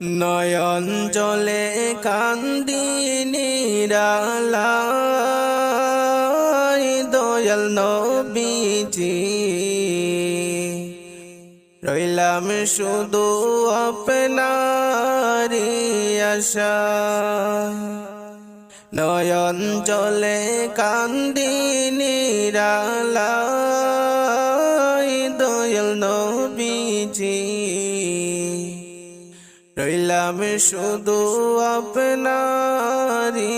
নয়ন জলে কান্দি নিরালাই দয়াল নবীজি রইলাম শুধু আপনারি আশায়। নয়ন জলে কান্দি নিরালাই দয়াল নবীজি রইলাম শুধু আপনারি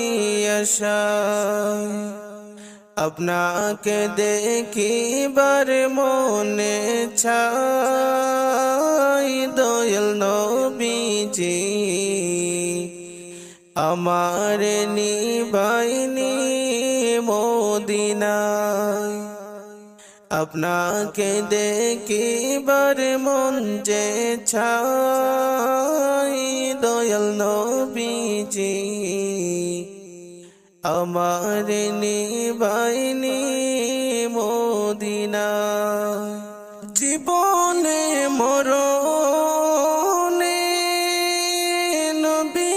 আশায়। আপনাকে দেখিবার মনে চাই দয়াল নবীজি আমার নিবাইনি মদিনায়। আপনাকে দেখিবার মন যে চাই দয়াল নবীজি আমার নিবাইনি মদিনায়। জীবনে মরণে নবী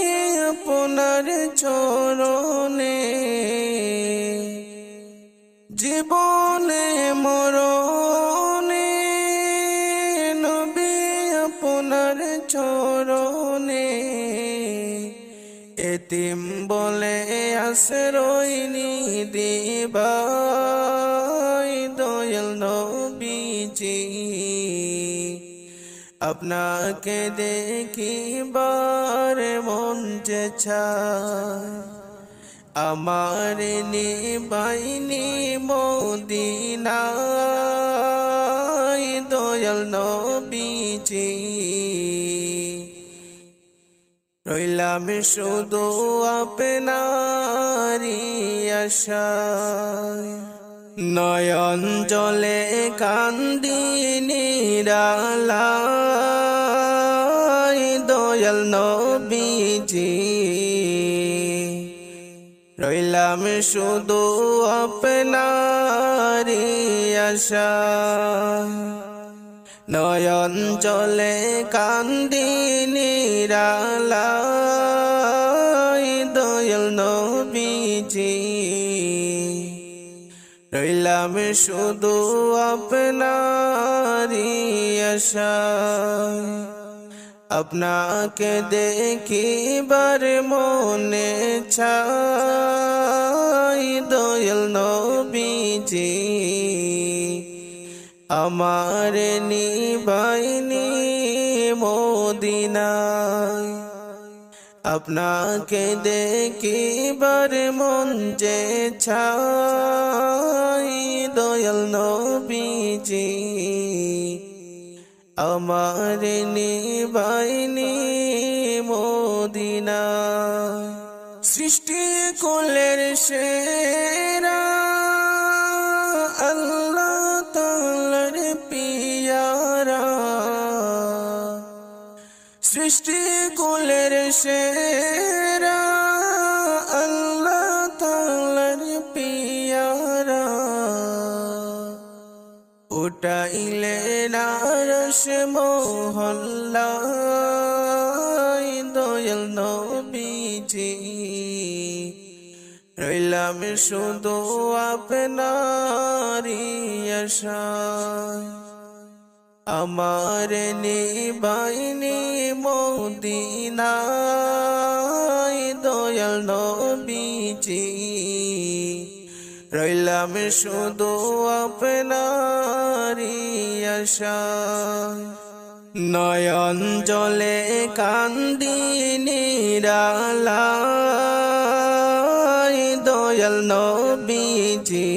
আপনার চরণে, জীবনে মরণে নবী আপনার চরণে, এতিম বলে আশ্রয় দিবাই দয়াল নবীজি আপনাকে দেখিবার মন যে চায় আমার নিবাইনি মদিনায় দয়াল নবীজি রইলাম শুধু আপনারি আশায়। নয়ন জলে কান্দি নিরালাই দয়াল নবীজি রইলাম শুধু আপনারি আশায়। নয়ন জলে কান্দি নিরালাই দয়াল নবীজি রইলাম শুধু আপনারি আশায়। আপনাকে দেখিবার মনে চাই দয়াল নবীজি আমার নিবাইনি মদিনায়। আপনাকে দেখিবার মন যে চাই দয়াল নবীজি আমার নিবাইনি মদিনায়। সৃষ্টি কুলের সেরা আল্লাহ তাআলার পিয়ারা, সৃষ্টি কুলের সেরা আল্লাহ তাআলার পিয়ারা, উঠাইলেন আরশ মহল্লায় দয়াল নবীজি রইলাম শুধু আপনারি আশায়। আমার নিবাইনি মদিনায় দয়াল নবীজি রইলাম শুধু আপনারি আশায়। নয়ন জলে কান্দি নিরালাই দয়াল নবীজি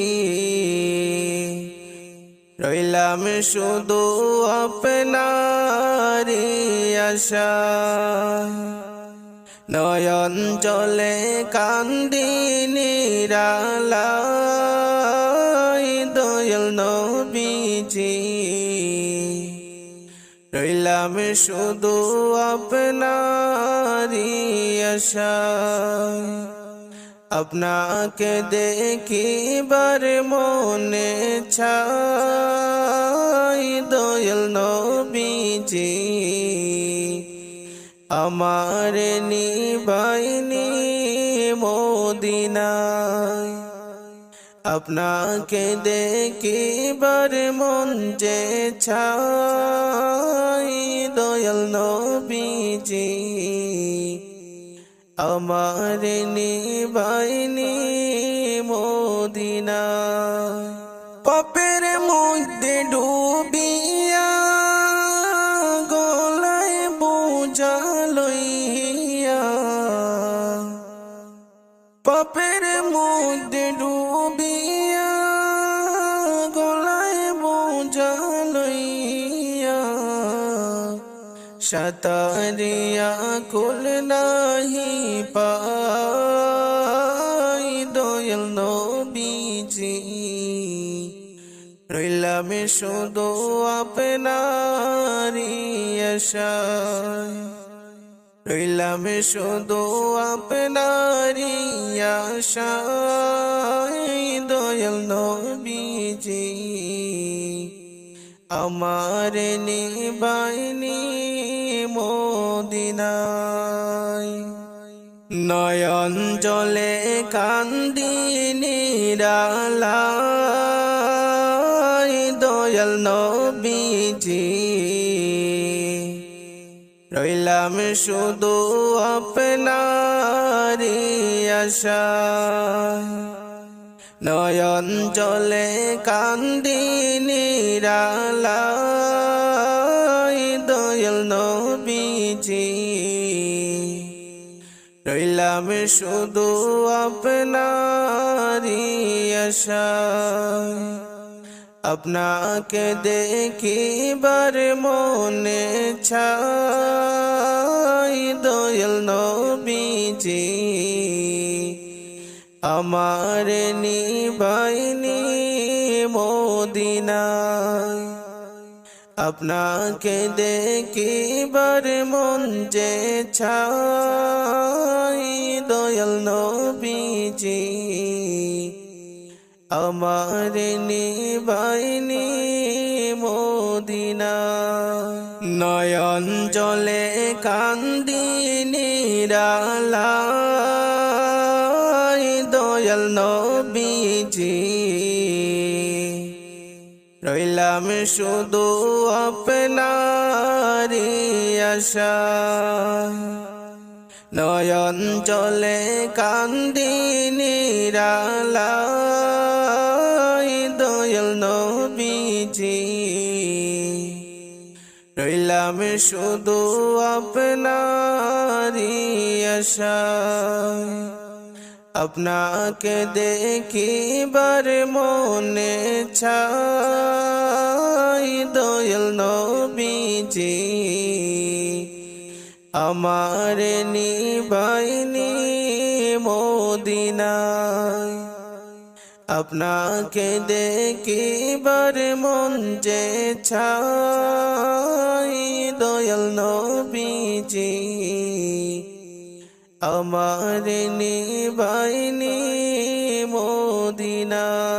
রইলাম শুধু আপনারি আশায়। নয়ন জলে কান্দি নিরালাই দয়াল নবীজি রইলাম শুধু আপনারি আশায়। আপনাকে দেখিবার মনে চাই দয়াল নবীজি আমার নিবাইনি মদিনায় আপনাকে দেখিবার মন যে চাই দয়াল নবীজি আমার নিবাইনি মদিনায় পাপের মধ্যে ডুবিয়া গলায় বোঝা লইয়া পাপের মধ্যে ডুবিয়া গলায় বোঝা লইয়া সাতারিয়া কুল নাহি পাই দয়াল নবীজি রইলাম শুধু আপনারি আশায় রইলাম শুধু আপনারি আশায় দয়াল নবীজি আমার নিবাইনি মদিনায় নয়ন জলে কান্দি নিরালায় দয়াল নবীজি রইলাম শুধু আপনারি আশায় নয়ন জলে কান্দি নিরালায় দয়াল নবীজি রইলাম শুধু আপনারি আশায় আপনাকে দেখিবার মনে চাই দয়াল নবীজি আমার নিবাইনি মদিনায় আপনাকে দেখিবার মন যে চাই দয়াল নবীজি আমার নিবাইনি মদিনায় নয়ন জলে কান্দি নিরালায় দয়াল নবীজি রইলাম শুধু আপনারি আশায় নয়ন জলে কান্দি নিরালায় দয়াল নবীজি রইলাম শুধু আপনারি আশায় আপনাকে দেখিবার মনে চাই দয়াল নবীজি আমার নিবাইনি মদিনায় আপনাকে দেখিবার মন যে চাই দয়াল নবীজি আমার নিবাইনি মদিনায়।